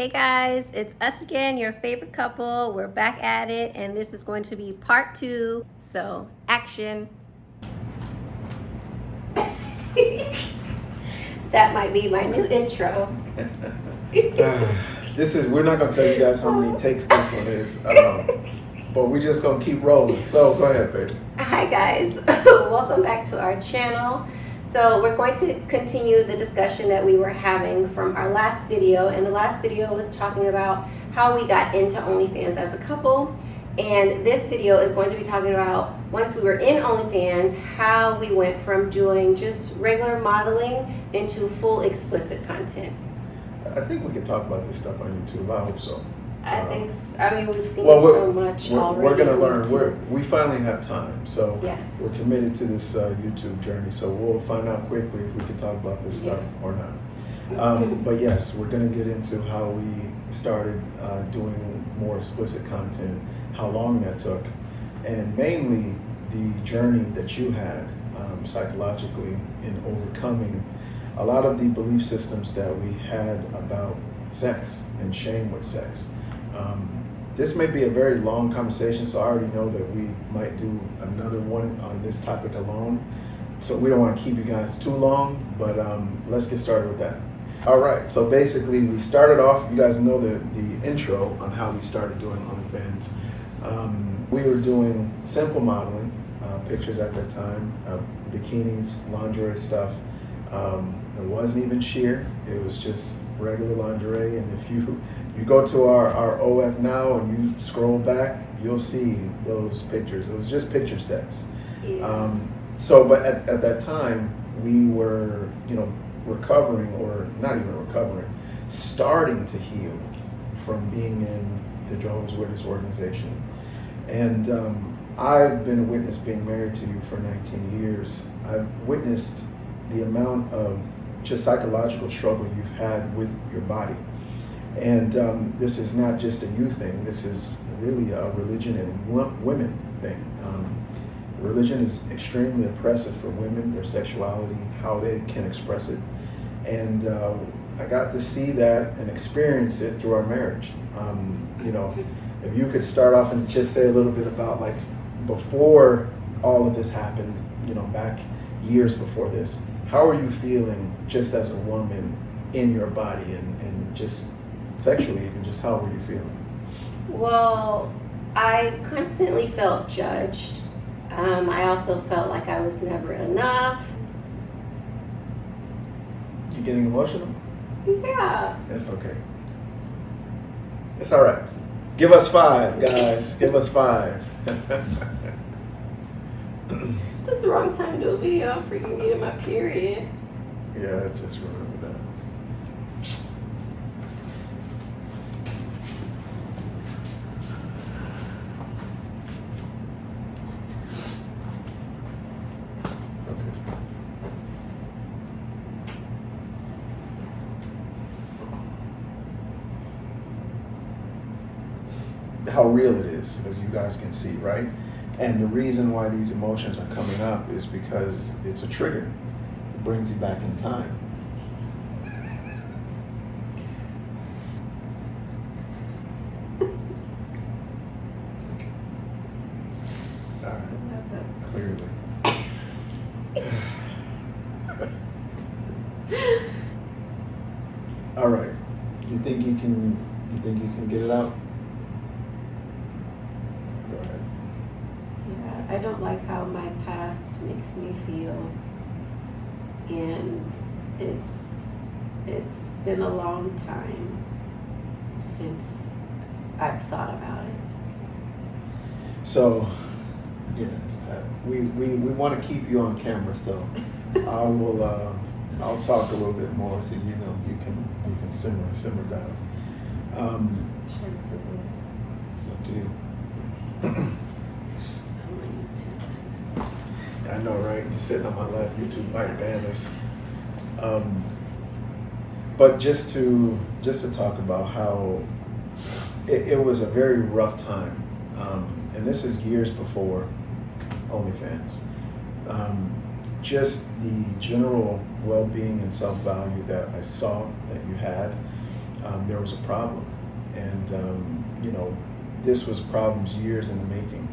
Hey guys, it's us again, your favorite couple. We're back at it, and this is going to be part 2. So, action. That might be my new intro. We're not going to tell you guys how many takes this one is, but we're just going to keep rolling. So, go ahead, baby. Hi guys, welcome back to our channel. So we're going to continue the discussion that we were having from our last video, and the last video was talking about how we got into OnlyFans as a couple, and this video is going to be talking about once we were in OnlyFans, how we went from doing just regular modeling into full explicit content. I think we can talk about this stuff on YouTube. I hope so. I mean, we've seen so much already. We're going to learn. We finally have time, so yeah. We're committed to this YouTube journey. So we'll find out quickly if we can talk about this stuff or not. But yes, we're going to get into how we started doing more explicit content, how long that took, and mainly the journey that you had psychologically in overcoming a lot of the belief systems that we had about sex and shame with sex. This may be a very long conversation, so I already know that we might do another one on this topic alone. So we don't want to keep you guys too long, but let's get started with that. All right, so basically we started off, you guys know the intro on how we started doing OnlyFans. We were doing simple modeling, pictures at that time, bikinis, lingerie stuff. It wasn't even sheer, it was just regular lingerie, and if you go to our OF now and you scroll back, you'll see those pictures. It was just picture sets. Yeah. But at that time, we were, recovering, or not even recovering, starting to heal from being in the Jehovah's Witness organization. And I've been a witness being married to you for 19 years. I've witnessed the amount of just psychological struggle you've had with your body. And this is not just a you thing, this is really a religion and women thing. Religion is extremely oppressive for women, their sexuality, how they can express it. And I got to see that and experience it through our marriage. If you could start off and just say a little bit about, like, before all of this happened, back years before this, how are you feeling just as a woman in your body and just sexually, even just how were you feeling? Well, I constantly felt judged. I also felt like I was never enough. You getting emotional? Yeah. That's okay. It's all right. Give us 5, guys. Give us 5. This is the wrong time to do a video. I'm freaking getting my period. Yeah, I just remember that. How real it is, as you guys can see, right? And the reason why these emotions are coming up is because it's a trigger. It brings you back in time. All right. Clearly. All right. You think you can get it out? I don't like how my past makes me feel, and it's been a long time since I've thought about it. So, yeah, we want to keep you on camera, so I'll talk a little bit more so you can simmer down. It's up to you. I know, right? You're sitting on my lap. YouTube might ban us. But just to talk about how it was a very rough time, and this is years before OnlyFans. Just the general well-being and self-value that I saw that you had, there was a problem. And, this was problems years in the making.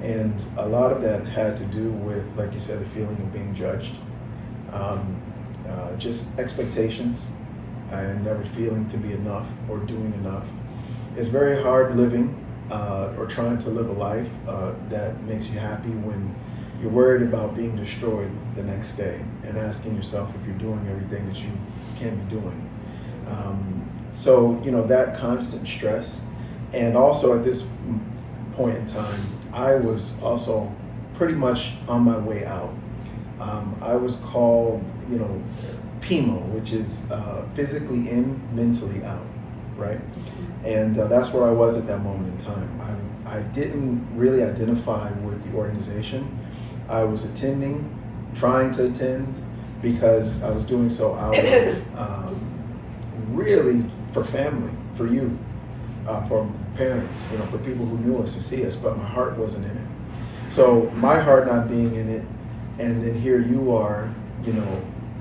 And a lot of that had to do with, like you said, the feeling of being judged, just expectations, and never feeling to be enough or doing enough. It's very hard living or trying to live a life that makes you happy when you're worried about being destroyed the next day and asking yourself if you're doing everything that you can be doing. So, that constant stress. And also at this point in time, I was also pretty much on my way out. I was called, PMO, which is physically in, mentally out, right? And that's where I was at that moment in time. I didn't really identify with the organization. I was trying to attend, because I was doing so out of really for family, for you, for parents, for people who knew us to see us, but my heart wasn't in it. So my heart not being in it, and then here you are,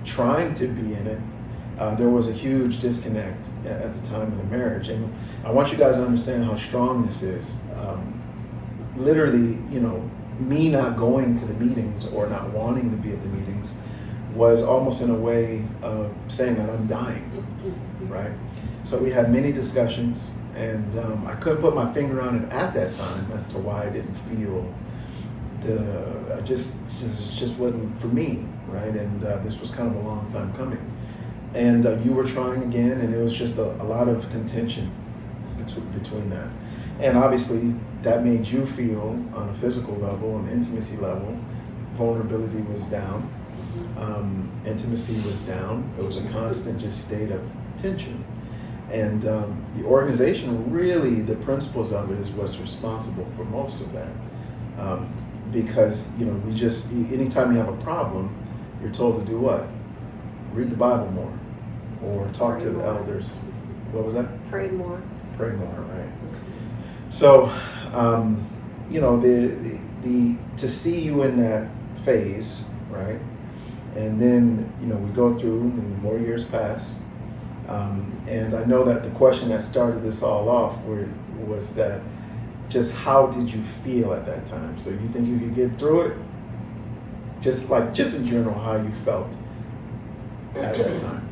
trying to be in it, there was a huge disconnect at the time of the marriage. And I want you guys to understand how strong this is. Literally, me not going to the meetings or not wanting to be at the meetings was almost in a way of saying that I'm dying, right? So we had many discussions, and I couldn't put my finger on it at that time as to why I didn't feel just wasn't for me, right? And this was kind of a long time coming. And you were trying again, and it was just a lot of contention between that. And obviously, that made you feel on a physical level, on the intimacy level, vulnerability was down, intimacy was down. It was a constant just state of tension. And the organization, really, the principles of it is what's responsible for most of that. Because, anytime you have a problem, you're told to do what? Read the Bible more, or talk to the elders. What was that? Pray more. Pray more, right? So, to see you in that phase, right? And then, we go through, and more years pass. And I know that the question that started this all off was that, just how did you feel at that time? So you think you could get through it? Just in general, how you felt at that time.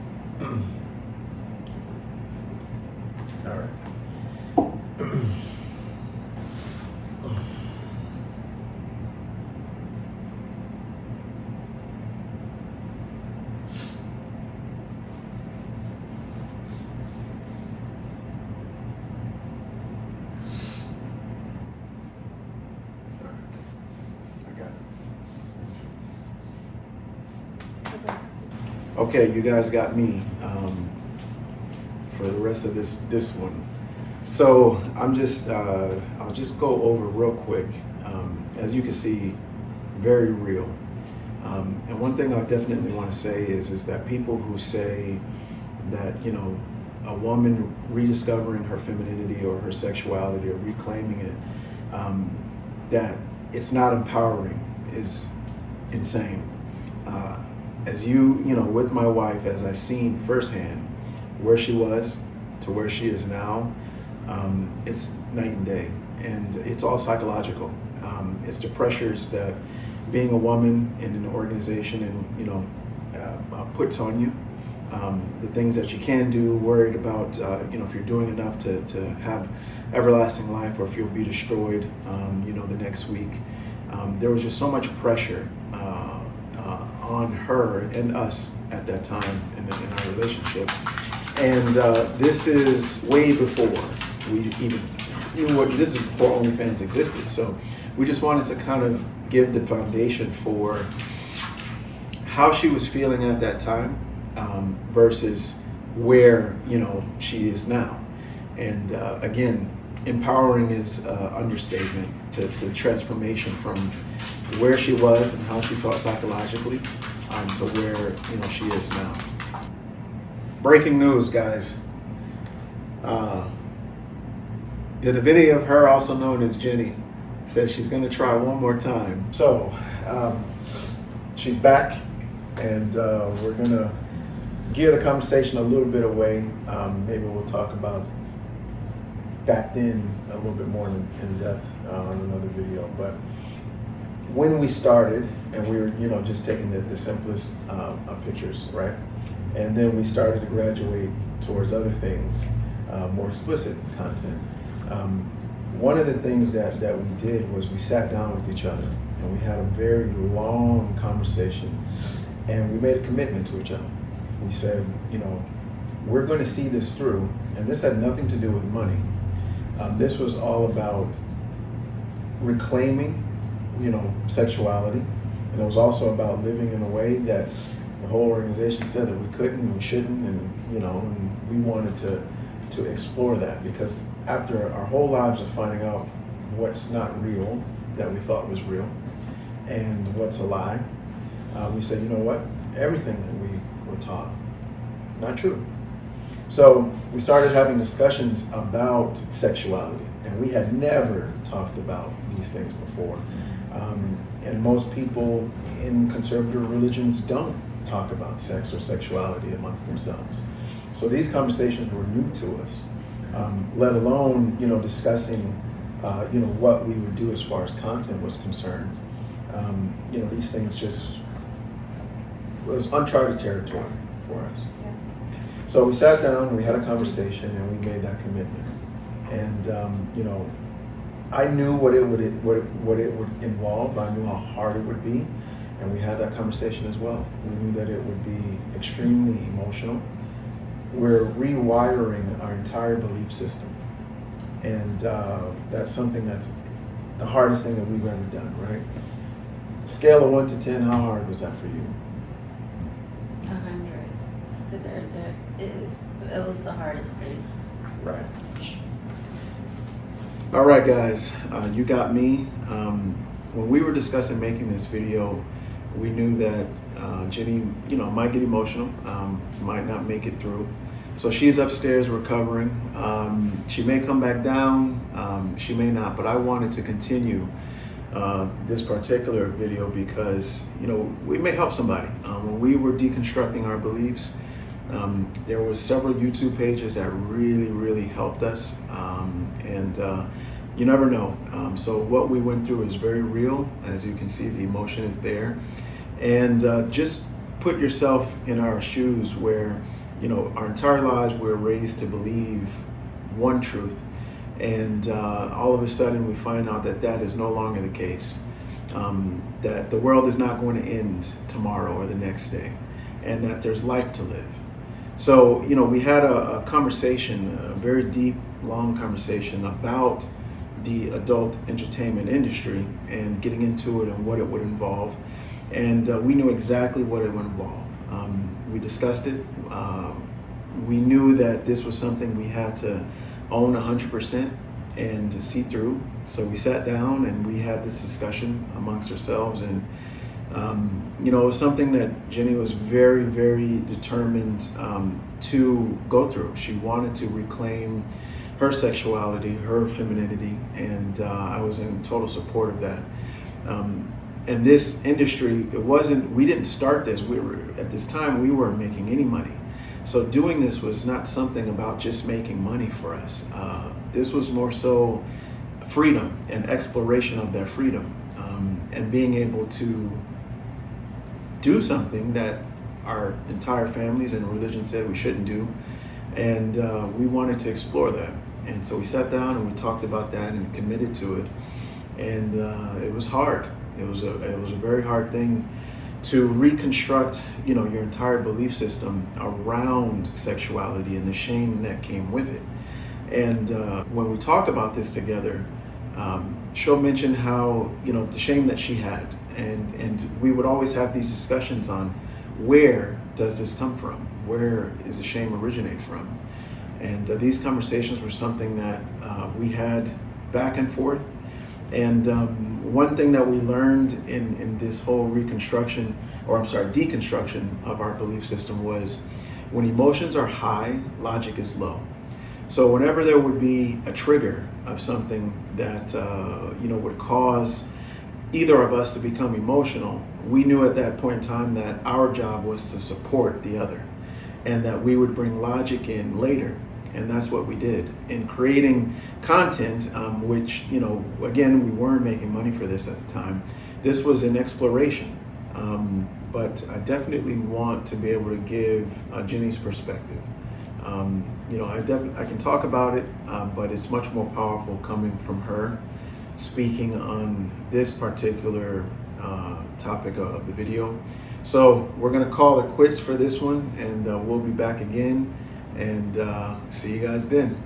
All right. Okay, you guys got me for the rest of this one. So I'll just go over real quick. As you can see, very real. And one thing I definitely want to say is that people who say that, a woman rediscovering her femininity or her sexuality or reclaiming it, that it's not empowering is insane. As with my wife, as I've seen firsthand where she was to where she is now, it's night and day, and it's all psychological. It's the pressures that being a woman in an organization puts on you. The things that you can do, worried about, if you're doing enough to have everlasting life, or if you'll be destroyed, the next week. There was just so much pressure on her and us at that time in our relationship. And this is way before we even, this is before OnlyFans existed. So we just wanted to kind of give the foundation for how she was feeling at that time versus where, she is now. And again, empowering is understatement to transformation from where she was and how she felt psychologically to where she is now. Breaking news, guys. The divinity of her, also known as Jenny, says she's going to try one more time. So she's back, and we're going to gear the conversation a little bit away. Maybe we'll talk about back then a little bit more in depth on another video. But when we started, and we were, just taking the simplest of pictures, right? And then we started to graduate towards other things, more explicit content. One of the things that we did was we sat down with each other and we had a very long conversation, and we made a commitment to each other. We said, we're going to see this through, and this had nothing to do with money. This was all about reclaiming, sexuality, and it was also about living in a way that the whole organization said that we couldn't and we shouldn't, and we wanted to explore that, because after our whole lives of finding out what's not real that we thought was real and what's a lie, we said, you know what, everything that we were taught, not true. So we started having discussions about sexuality, and we had never talked about these things before. And most people in conservative religions don't talk about sex or sexuality amongst themselves. So these conversations were new to us, let alone, discussing, what we would do as far as content was concerned. These things just was uncharted territory for us. So we sat down, we had a conversation, and we made that commitment. And I knew what it would involve. I knew how hard it would be, and we had that conversation as well. We knew that it would be extremely emotional. We're rewiring our entire belief system, and that's something that's the hardest thing that we've ever done. Right? Scale of 1 to 10, how hard was that for you? 100. It was the hardest thing. Right. All right, guys, you got me. When we were discussing making this video, we knew that Jenny, might get emotional, might not make it through. So she's upstairs recovering. She may come back down, she may not, but I wanted to continue this particular video because, we may help somebody. When we were deconstructing our beliefs, there was several YouTube pages that really helped us, and you never know. So what we went through is very real. As you can see, the emotion is there, and just put yourself in our shoes where, our entire lives we're raised to believe one truth, and all of a sudden we find out that that is no longer the case, that the world is not going to end tomorrow or the next day, and that there's life to live. So, we had a conversation, a very deep, long conversation about the adult entertainment industry and getting into it and what it would involve. And we knew exactly what it would involve. We discussed it. We knew that this was something we had to own 100% and to see through. So we sat down and we had this discussion amongst ourselves, and it was something that Jenny was very determined to go through. She wanted to reclaim her sexuality, her femininity, and I was in total support of that. And this industry, we didn't start this. At this time, we weren't making any money. So doing this was not something about just making money for us. This was more so freedom and exploration of that freedom, and being able to do something that our entire families and religion said we shouldn't do, and we wanted to explore that. And so we sat down and we talked about that and committed to it, and it was hard. It was a very hard thing to reconstruct, your entire belief system around sexuality and the shame that came with it. And when we talk about this together, she'll mention how, the shame that she had, and we would always have these discussions on where does this come from? Where is the shame originate from? And these conversations were something that we had back and forth. And one thing that we learned in this whole deconstruction of our belief system was when emotions are high, logic is low. So whenever there would be a trigger of something that would cause either of us to become emotional, we knew at that point in time that our job was to support the other. and that we would bring logic in later. And that's what we did in creating content, which, you know, again, we weren't making money for this at the time. This was an exploration, but I definitely want to be able to give Jenny's perspective. You know, I can talk about it, but it's much more powerful coming from her, speaking on this particular topic of the video. So we're gonna call it quits for this one, and we'll be back again, and see you guys then.